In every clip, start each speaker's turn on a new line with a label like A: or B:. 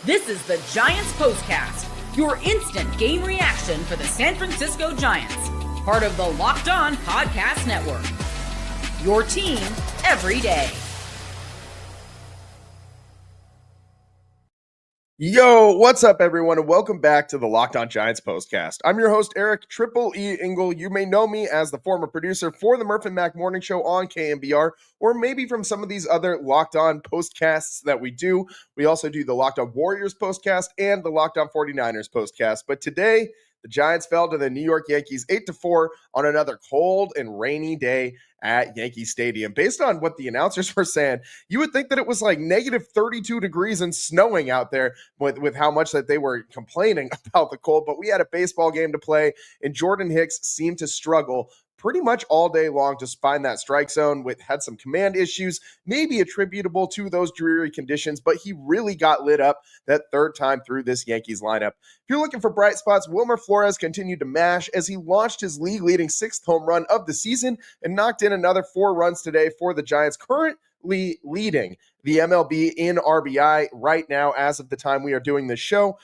A: This is the Giants Postcast, your instant game reaction for the San Francisco Giants, part of the Locked On Podcast Network. Your team every day.
B: Yo, what's up, everyone, and welcome back to the Locked On Giants Postcast. I'm your host, Eric Triple E Engel. You may know me as the former producer for the Murph and Mac Morning Show on KMBR, or maybe from some of these other Locked On Postcasts that we do. We also do the Locked On Warriors Postcast and the Locked On 49ers Postcast. But today, the Giants fell to the New York Yankees 8-4 on another cold and rainy day at Yankee Stadium. Based on what the announcers were saying, you would think that it was like negative 32 degrees and snowing out there with how much that they were complaining about the cold. But we had a baseball game to play, and Jordan Hicks seemed to struggle pretty much all day long to find that strike zone. Had some command issues, maybe attributable to those dreary conditions, but he really got lit up that third time through this Yankees lineup. If you're looking for bright spots, Wilmer Flores continued to mash as he launched his league-leading sixth home run of the season and knocked in another 4 runs today for the Giants, currently leading the MLB in RBI right now as of the time we are doing this show.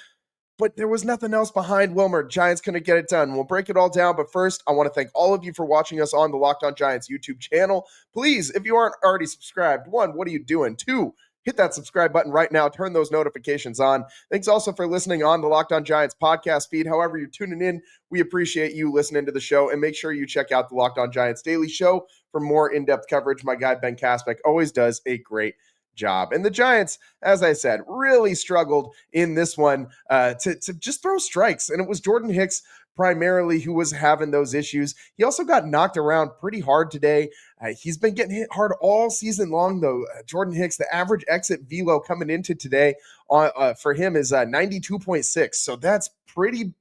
B: But there was nothing else behind Wilmer. Giants couldn't get it done. We'll break it all down. But first, I want to thank all of you for watching us on the Locked On Giants YouTube channel. Please, if you aren't already subscribed, 1, what are you doing? 2, hit that subscribe button right now. Turn those notifications on. Thanks also for listening on the Locked On Giants podcast feed. However you're tuning in, we appreciate you listening to the show. And make sure you check out the Locked On Giants Daily Show for more in-depth coverage. My guy, Ben Kaspick, always does a great job. And the Giants, as I said, really struggled in this one to just throw strikes. And it was Jordan Hicks primarily who was having those issues. He also got knocked around pretty hard today. He's been getting hit hard all season long, though. Jordan Hicks, the average exit velo coming into today for him is 92.6. So that's pretty,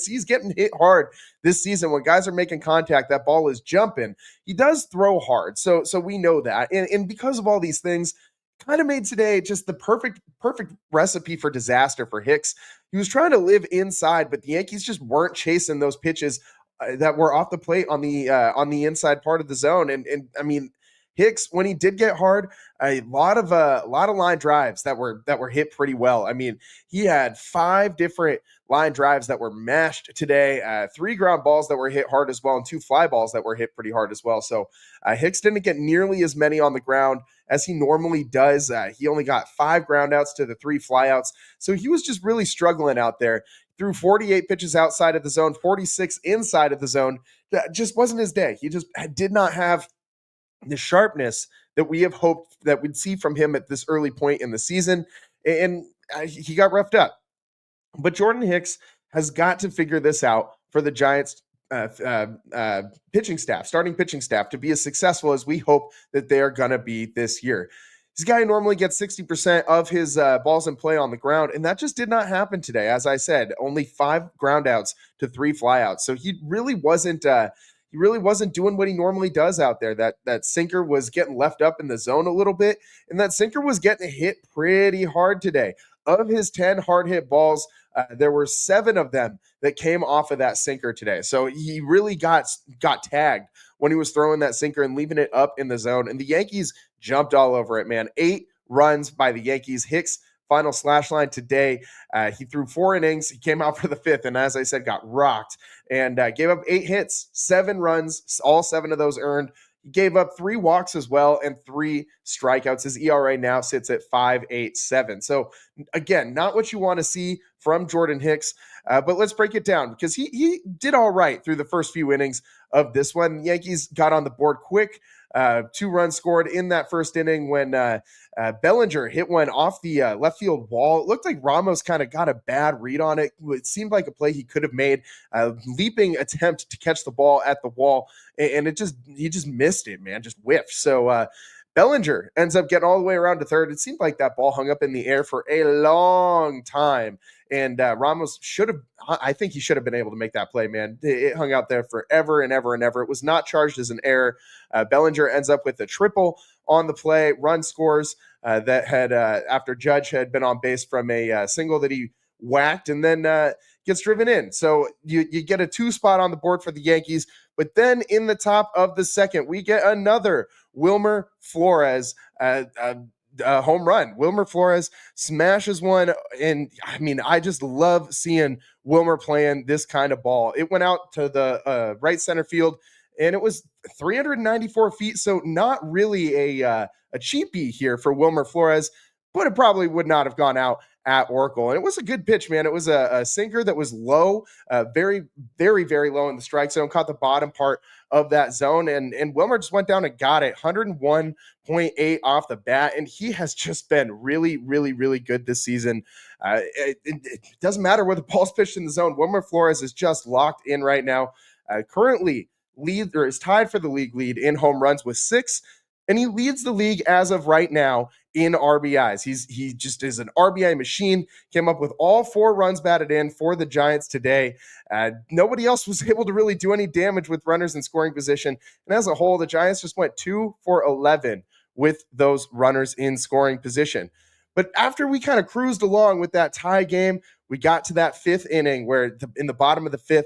B: he's getting hit hard this season. When guys are making contact, that ball is jumping. He does throw hard. So we know that. And because of all these things, kind of made today just the perfect recipe for disaster for Hicks. He was trying to live inside, but the Yankees just weren't chasing those pitches that were off the plate on the inside part of the zone. And I mean, Hicks, when he did get hard, a lot of line drives that were hit pretty well. I mean, he had 5 different line drives that were mashed today, 3 ground balls that were hit hard as well, and 2 fly balls that were hit pretty hard as well. So Hicks didn't get nearly as many on the ground as he normally does. He only got 5 groundouts to the 3 flyouts. So he was just really struggling out there. Threw 48 pitches outside of the zone, 46 inside of the zone. That just wasn't his day. He just did not have the sharpness that we have hoped that we'd see from him at this early point in the season. And he got roughed up. But Jordan Hicks has got to figure this out for the Giants pitching staff, starting pitching staff, to be as successful as we hope that they're going to be this year. This guy normally gets 60% of his balls in play on the ground, and that just did not happen today. As I said, only 5 groundouts to 3 flyouts. So he really wasn't doing what he normally does out there. That sinker was getting left up in the zone a little bit, and that sinker was getting hit pretty hard today. Of his 10 hard hit balls, there were 7 of them that came off of that sinker today. So he really got tagged when he was throwing that sinker and leaving it up in the zone. And the Yankees jumped all over it, man. 8 runs by the Yankees. Hicks, final slash line today. He threw 4 innings. He came out for the 5th, and as I said, got rocked and gave up 8 hits, 7 runs, all 7 of those earned. He gave up 3 walks as well and 3 strikeouts. His ERA now sits at 5.87. So again, not what you want to see from Jordan Hicks, but let's break it down because he did all right through the first few innings of this one. Yankees got on the board quick. 2 runs scored in that first inning when Bellinger hit one off the left field wall. It looked like Ramos kind of got a bad read on it. It seemed like a play he could have made, a leaping attempt to catch the ball at the wall, and he just missed it, man, just whiffed. So Bellinger ends up getting all the way around to third. It seemed like that ball hung up in the air for a long time. And Ramos I think he should have been able to make that play, man. It hung out there forever and ever and ever. It was not charged as an error. Bellinger ends up with a triple on the play, run scores that had, after Judge had been on base from a single that he whacked and then gets driven in. So you get a 2 spot on the board for the Yankees. But then in the top of the second, we get another Wilmer Flores home run. Wilmer Flores smashes one. And I mean, I just love seeing Wilmer playing this kind of ball. It went out to the right center field, and it was 394 feet. So not really a cheapie here for Wilmer Flores, but it probably would not have gone out at Oracle. And it was a good pitch, man. It was a sinker that was low, very, very, very low in the strike zone, caught the bottom part of that zone. And Wilmer just went down and got it, 101.8 off the bat. And he has just been really, really, really good this season. It doesn't matter where the ball's pitched in the zone. Wilmer Flores is just locked in right now. Currently is tied for the league lead in home runs with 6. And he leads the league as of right now in RBIs. He just is an RBI machine. Came up with all 4 runs batted in for the Giants today. Nobody else was able to really do any damage with runners in scoring position. And as a whole, the Giants just went 2 for 11 with those runners in scoring position. But after we kind of cruised along with that tie game, we got to that 5th inning where in the bottom of the 5th,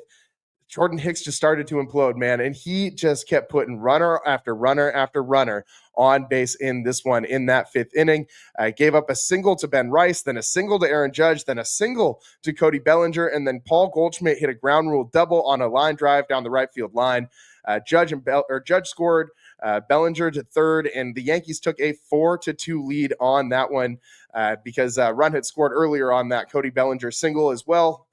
B: Jordan Hicks just started to implode, man. And he just kept putting runner after runner after runner on base in this one in that 5th inning. Gave up a single to Ben Rice, then a single to Aaron Judge, then a single to Cody Bellinger, and then Paul Goldschmidt hit a ground rule double on a line drive down the right field line. Judge scored, Bellinger to third, and the Yankees took a 4-2 lead on that one because Run had scored earlier on that Cody Bellinger single as well.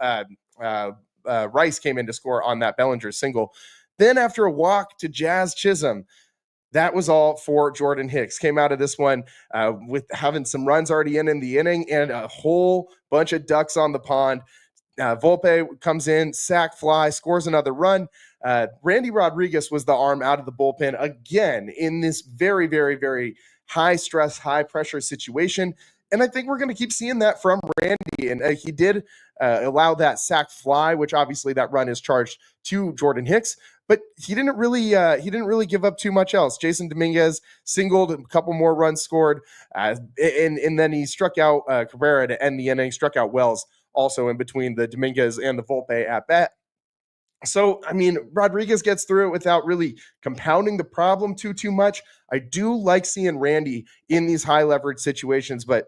B: Rice came in to score on that Bellinger single. Then after a walk to Jazz Chisholm, that was all for Jordan Hicks. Came out of this one with having some runs already in the inning and a whole bunch of ducks on the pond. Volpe comes in, sack fly, scores another run. Randy Rodriguez was the arm out of the bullpen again in this very, very, very high stress, high pressure situation. And I think we're going to keep seeing that from Randy. And he did allow that sack fly, which obviously that run is charged to Jordan Hicks. But he didn't really give up too much else. Jason Dominguez singled, a couple more runs scored, and then he struck out Cabrera to end the inning. Struck out Wells also in between the Dominguez and the Volpe at bat. So, I mean, Rodriguez gets through it without really compounding the problem too much. I do like seeing Randy in these high leverage situations, but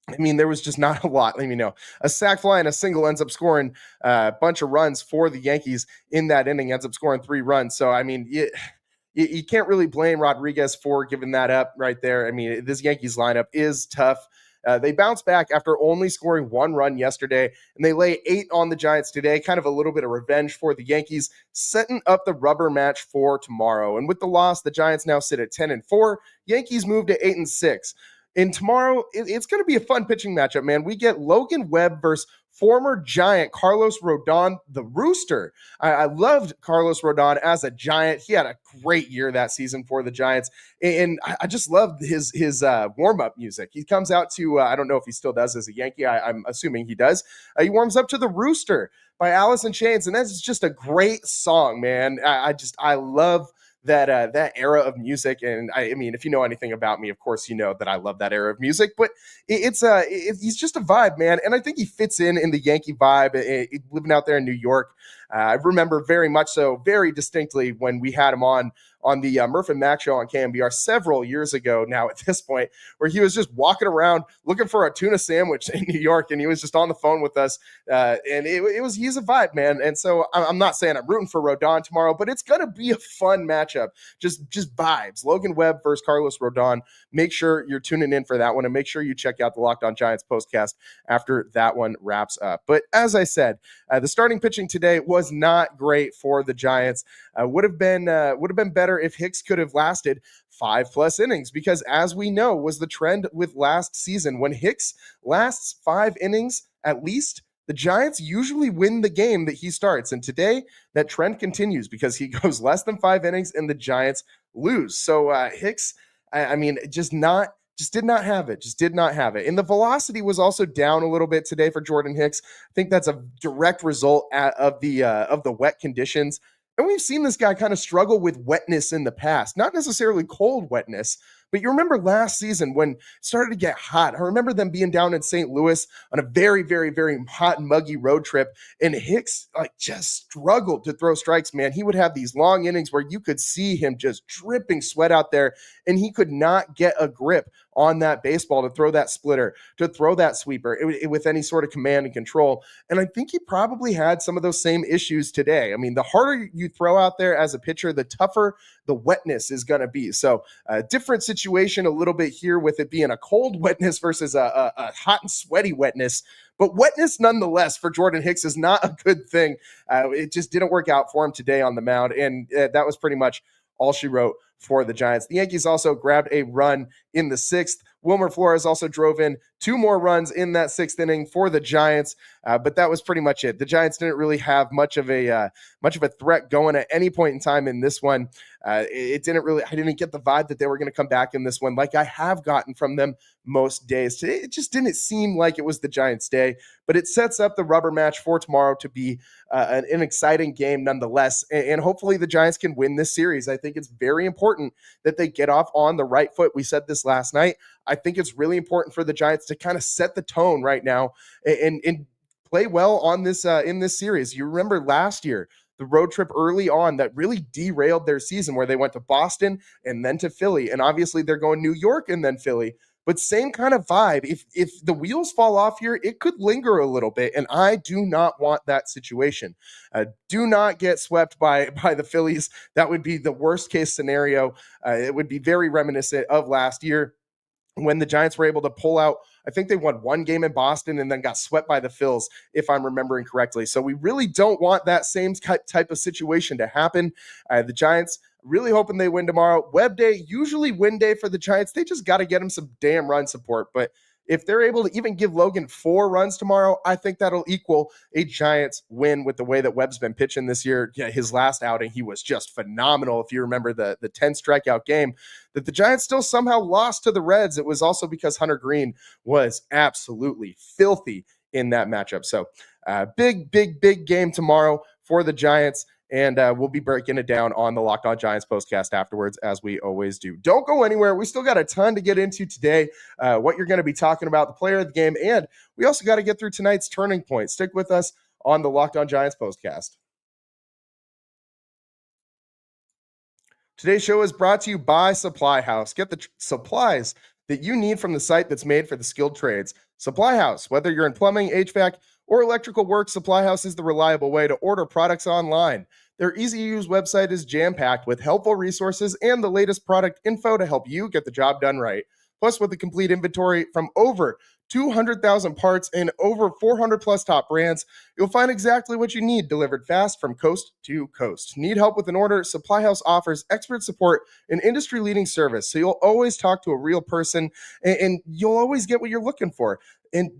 B: I mean, there was just not a lot. Let me know. A sac fly and a single ends up scoring a bunch of runs for the Yankees in that inning, ends up scoring 3 runs. So, I mean, you can't really blame Rodriguez for giving that up right there. I mean, this Yankees lineup is tough. They bounce back after only scoring 1 run yesterday, and they lay 8 on the Giants today. Kind of a little bit of revenge for the Yankees, setting up the rubber match for tomorrow. And with the loss, the Giants now sit at 10-4. Yankees move to 8-6. And tomorrow, it's going to be a fun pitching matchup, man. We get Logan Webb versus former Giant Carlos Rodon, the Rooster. I loved Carlos Rodon as a Giant. He had a great year that season for the Giants. And I just loved his warm-up music. He comes out to, I don't know if he still does as a Yankee. I'm assuming he does. He warms up to the Rooster by Alice in Chains. And that's just a great song, man. I love that era of music. And I mean, if you know anything about me, of course, you know that I love that era of music, but he's just a vibe, man. And I think he fits in the Yankee vibe, living out there in New York. I remember very much so, very distinctly when we had him on the Murph and Mac show on KMBR several years ago now at this point, where he was just walking around looking for a tuna sandwich in New York, and he was just on the phone with us. And he's a vibe, man. And so I'm not saying I'm rooting for Rodon tomorrow, but it's going to be a fun matchup. Just vibes. Logan Webb versus Carlos Rodon. Make sure you're tuning in for that one, and make sure you check out the Locked On Giants postcast after that one wraps up. But as I said, the starting pitching today was not great for the Giants. Would have been better if Hicks could have lasted 5+ innings, because as we know was the trend with last season, when Hicks lasts 5 innings at least, the Giants usually win the game that he starts. And today that trend continues because he goes less than 5 innings and the Giants lose. So Hicks, I mean, just did not have it. And the velocity was also down a little bit today for Jordan Hicks. I think that's a direct result of the wet conditions. And we've seen this guy kind of struggle with wetness in the past, not necessarily cold wetness, but you remember last season when it started to get hot. I remember them being down in St. Louis on a very, very, very hot and muggy road trip, and Hicks just struggled to throw strikes, man. He would have these long innings where you could see him just dripping sweat out there, and he could not get a grip on that baseball to throw that splitter, to throw that sweeper with any sort of command and control. And I think he probably had some of those same issues today. I mean, the harder you throw out there as a pitcher, the tougher the wetness is going to be. So a different situation a little bit here with it being a cold wetness versus a hot and sweaty wetness. But wetness, nonetheless, for Jordan Hicks is not a good thing. It just didn't work out for him today on the mound. And that was pretty much all she wrote for the Giants. The Yankees also grabbed a run in the sixth. Wilmer Flores also drove in 2 more runs in that sixth inning for the Giants, but that was pretty much it. The Giants didn't really have much of a threat going at any point in time in this one. I didn't get the vibe that they were going to come back in this one like I have gotten from them most days. Today, it just didn't seem like it was the Giants' day, but it sets up the rubber match for tomorrow to be an exciting game nonetheless, and hopefully the Giants can win this series. I think it's very important that they get off on the right foot. We said this last night. I think it's really important for the Giants to kind of set the tone right now and play well on this in this series. You remember last year, the road trip early on that really derailed their season where they went to Boston and then to Philly. And obviously they're going New York and then Philly. But same kind of vibe. If the wheels fall off here, it could linger a little bit, and I do not want that situation. Do not get swept by the Phillies. That would be the worst case scenario. It would be very reminiscent of last year when the Giants were able to pull out. I think they won 1 game in Boston and then got swept by the Phils, if I'm remembering correctly. So we really don't want that same type of situation to happen. The Giants really hoping they win tomorrow. Webb day, usually win day for the Giants. They just got to get them some damn run support. But if they're able to even give Logan 4 runs tomorrow, I think that'll equal a Giants win with the way that Webb's been pitching this year. Yeah, his last outing, he was just phenomenal. If you remember the 10 strikeout game that the Giants still somehow lost to the Reds, it was also because Hunter Green was absolutely filthy in that matchup. So big game tomorrow for the Giants. And we'll be breaking it down on the Locked On Giants postcast afterwards, as we always do. Don't go anywhere. We still got a ton to get into today, what you're going to be talking about, the player of the game, and we also got to get through tonight's turning point. Stick with us on the Locked On Giants postcast. Today's show is brought to you by Supply House. Get the supplies that you need from the site that's made for the skilled trades. Supply House, whether you're in plumbing, HVAC, or electrical work, Supply House is the reliable way to order products online. Their easy-to-use website is jam-packed with helpful resources and the latest product info to help you get the job done right. Plus, with a complete inventory from over 200,000 parts and over 400 plus top brands, you'll find exactly what you need delivered fast from coast to coast. Need help with an order? Supply House offers expert support and industry-leading service, so you'll always talk to a real person and you'll always get what you're looking for. And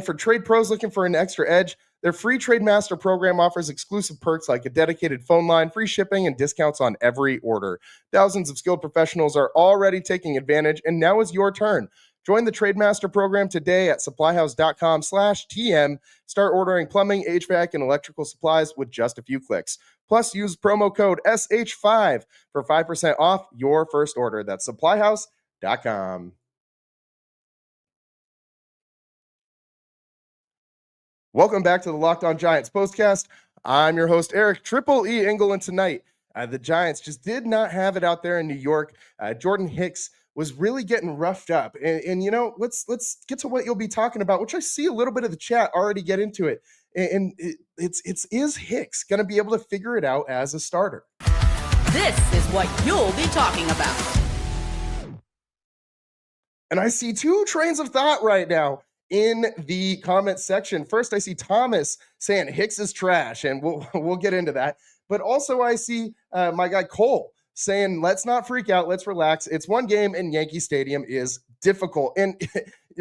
B: for trade pros looking for an extra edge, their free Trade Master program offers exclusive perks like a dedicated phone line, free shipping, and discounts on every order. Thousands of skilled professionals are already taking advantage, and now is your turn. Join the Trade Master program today at supplyhouse.com/TM. Start ordering plumbing, HVAC, and electrical supplies with just a few clicks. Plus, use promo code SH5 for 5% off your first order. That's supplyhouse.com. Welcome back to the Locked On Giants postcast. I'm your host, Eric Triple E Engel, and tonight the Giants just did not have it out there in New York. Jordan Hicks was really getting roughed up, and you know, let's get to what you'll be talking about, which I see a little bit of the chat already get into it. And is Hicks going to be able to figure it out as a starter?
A: This is what you'll be talking about.
B: And I see 2 trains of thought right now in the comment section. First, I see Thomas saying Hicks is trash, and we'll get into that. But also I see my guy Cole saying, let's not freak out, let's relax. It's 1 game, and Yankee Stadium is difficult. And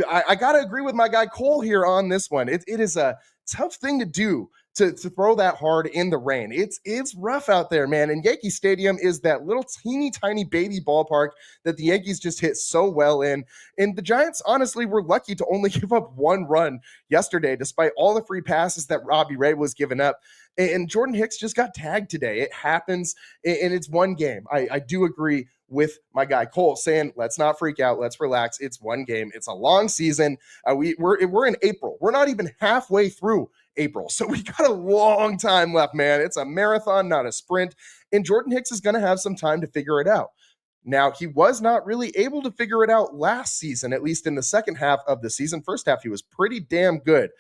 B: I got to agree with my guy Cole here on this one. It is a tough thing to do to throw that hard in the rain. It's rough out there, man. And Yankee Stadium is that little teeny tiny baby ballpark that the Yankees just hit so well in. And the Giants honestly were lucky to only give up 1 run yesterday, despite all the free passes that Robbie Ray was giving up. And Jordan Hicks just got tagged today. It happens, and it's 1 game. I do agree with my guy Cole saying, let's not freak out, let's relax. It's 1 game. It's a long season. We're in April. We're not even halfway through April. So we got a long time left, man. It's a marathon, not a sprint. And Jordan Hicks is going to have some time to figure it out. Now, he was not really able to figure it out last season, at least in the second half of the season. First half, he was pretty damn good.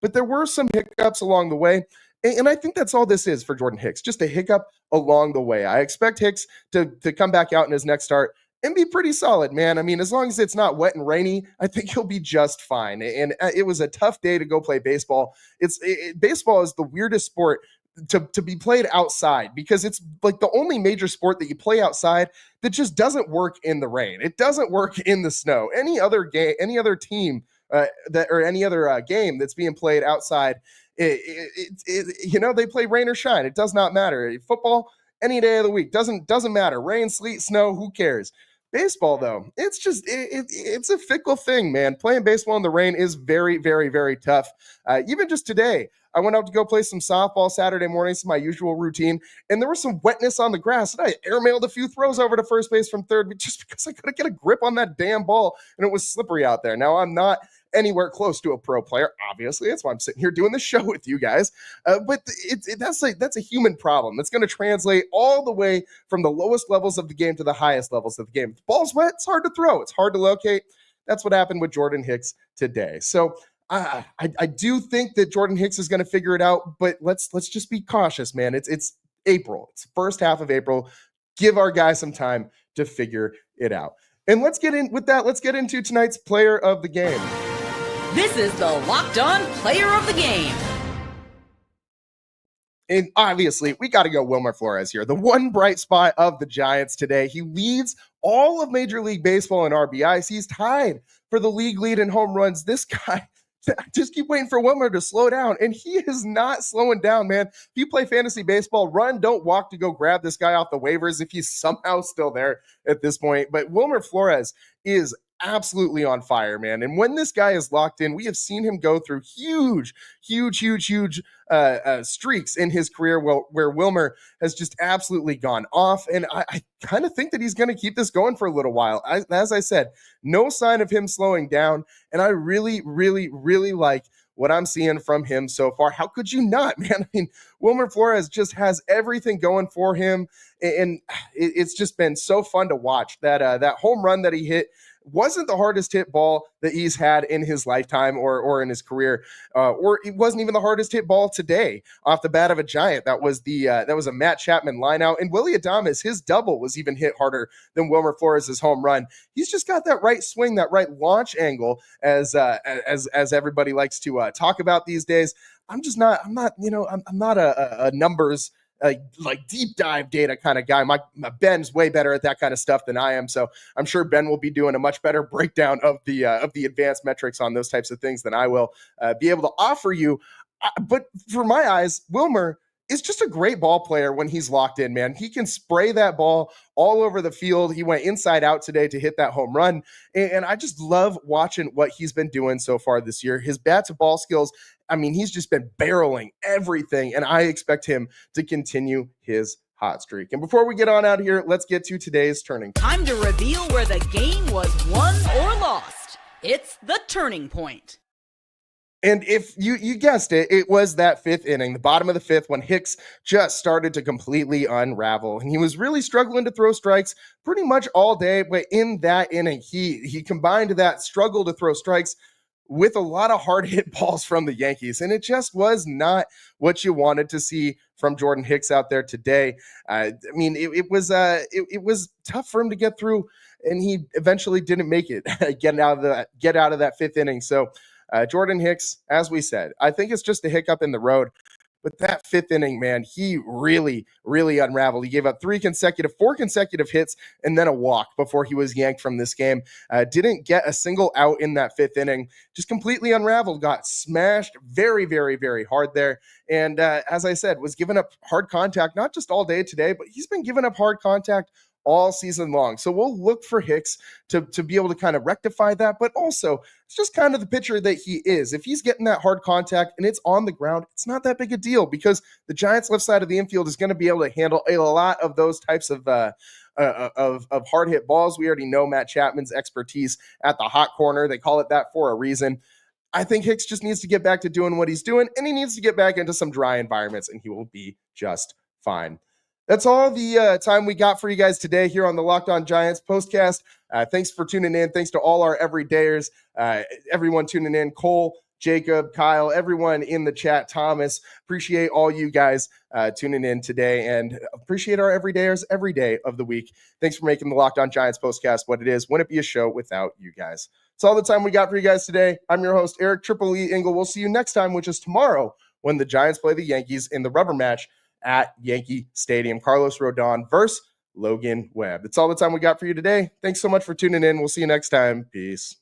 B: But there were some hiccups along the way. And I think that's all this is for Jordan Hicks, just a hiccup along the way. I expect Hicks to come back out in his next start and be pretty solid, man. I mean, as long as it's not wet and rainy, I think he'll be just fine. And it was a tough day to go play baseball. Baseball is the weirdest sport to be played outside, because it's like the only major sport that you play outside that just doesn't work in the rain. It doesn't work in the snow. Any other game, any other team any other game that's being played outside, they play rain or shine. It does not matter. Football, any day of the week, doesn't matter. Rain, sleet, snow, who cares? Baseball, though, it's just it's a fickle thing, man. Playing baseball in the rain is very, very, very tough. Even just today, I went out to go play some softball Saturday morning. It's my usual routine, and there was some wetness on the grass, and I airmailed a few throws over to first base from third, just because I couldn't get a grip on that damn ball, and it was slippery out there. Now, I'm not anywhere close to a pro player, obviously. That's why I'm sitting here doing this show with you guys. But that's a human problem. That's going to translate all the way from the lowest levels of the game to the highest levels of the game. If the ball's wet, it's hard to throw. It's hard to locate. That's what happened with Jordan Hicks today. So I do think that Jordan Hicks is going to figure it out, but let's just be cautious, man. It's April. It's the first half of April. Give our guy some time to figure it out. And let's get into tonight's player of the game.
A: This is the Locked On Player of the Game.
B: And obviously, we got to go Wilmer Flores here. The one bright spot of the Giants today. He leads all of Major League Baseball in RBIs. He's tied for the league lead in home runs. This guy, just keep waiting for Wilmer to slow down, and he is not slowing down, man. If you play fantasy baseball, run, don't walk to go grab this guy off the waivers if he's somehow still there at this point. But Wilmer Flores is absolutely on fire, man. And when this guy is locked in, we have seen him go through huge streaks in his career where Wilmer has just absolutely gone off. And I kind of think that he's going to keep this going for a little while. As I said, no sign of him slowing down. And I really, really, really like what I'm seeing from him so far. How could you not, man? I mean, Wilmer Flores just has everything going for him. And it's just been so fun to watch. That home run that he hit wasn't the hardest hit ball that he's had in his lifetime or in his career, or it wasn't even the hardest hit ball today off the bat of a Giant. That was a Matt Chapman line out, and Willy Adames, his double was even hit harder than Wilmer Flores' home run. He's just got that right swing, that right launch angle, as everybody likes to talk about these days. I'm not a numbers like deep dive data kind of guy. My Ben's way better at that kind of stuff than I am, so I'm sure Ben will be doing a much better breakdown of the advanced metrics on those types of things than I will be able to offer you. But for my eyes, Wilmer is just a great ball player when he's locked in, man. He can spray that ball all over the field. He went inside out today to hit that home run, and I just love watching what he's been doing so far this year. His bat to ball skills, I mean, he's just been barreling everything, and I expect him to continue his hot streak. And before we get on out of here, let's get to today's turning point.
A: Time to reveal where the game was won or lost. It's the turning point.
B: And if you guessed it, it was that fifth inning, the bottom of the fifth, when Hicks just started to completely unravel. And he was really struggling to throw strikes pretty much all day. But in that inning, he combined that struggle to throw strikes with a lot of hard hit balls from the Yankees. And it just was not what you wanted to see from Jordan Hicks out there today. I mean, it was tough for him to get through, and he eventually didn't make it get out of that fifth inning. So Jordan Hicks, as we said, I think it's just a hiccup in the road. But that fifth inning, man, he really, really unraveled. He gave up four consecutive hits and then a walk before he was yanked from this game. Didn't get a single out in that fifth inning. Just completely unraveled. Got smashed very, very, very hard there. And as I said, was giving up hard contact, not just all day today, but he's been giving up hard contact all season long. So we'll look for Hicks to be able to kind of rectify that, but also it's just kind of the pitcher that he is. If he's getting that hard contact and it's on the ground, it's not that big a deal, because the Giants' left side of the infield is going to be able to handle a lot of those types of hard hit balls. We already know Matt Chapman's expertise at the hot corner. They call it that for a reason. I think Hicks just needs to get back to doing what he's doing, and he needs to get back into some dry environments, and he will be just fine. That's all the time we got for you guys today here on the Locked On Giants postcast. Thanks for tuning in. Thanks to all our everydayers, everyone tuning in, Cole, Jacob, Kyle, everyone in the chat, Thomas. Appreciate all you guys tuning in today, and appreciate our everydayers every day of the week. Thanks for making the Locked On Giants postcast what it is. Wouldn't it be a show without you guys? That's all the time we got for you guys today. I'm your host, Eric Triple E Engel. We'll see you next time, which is tomorrow, when the Giants play the Yankees in the rubber match at Yankee Stadium. Carlos Rodon versus Logan Webb. That's all the time we got for you today. Thanks so much for tuning in. We'll see you next time. Peace.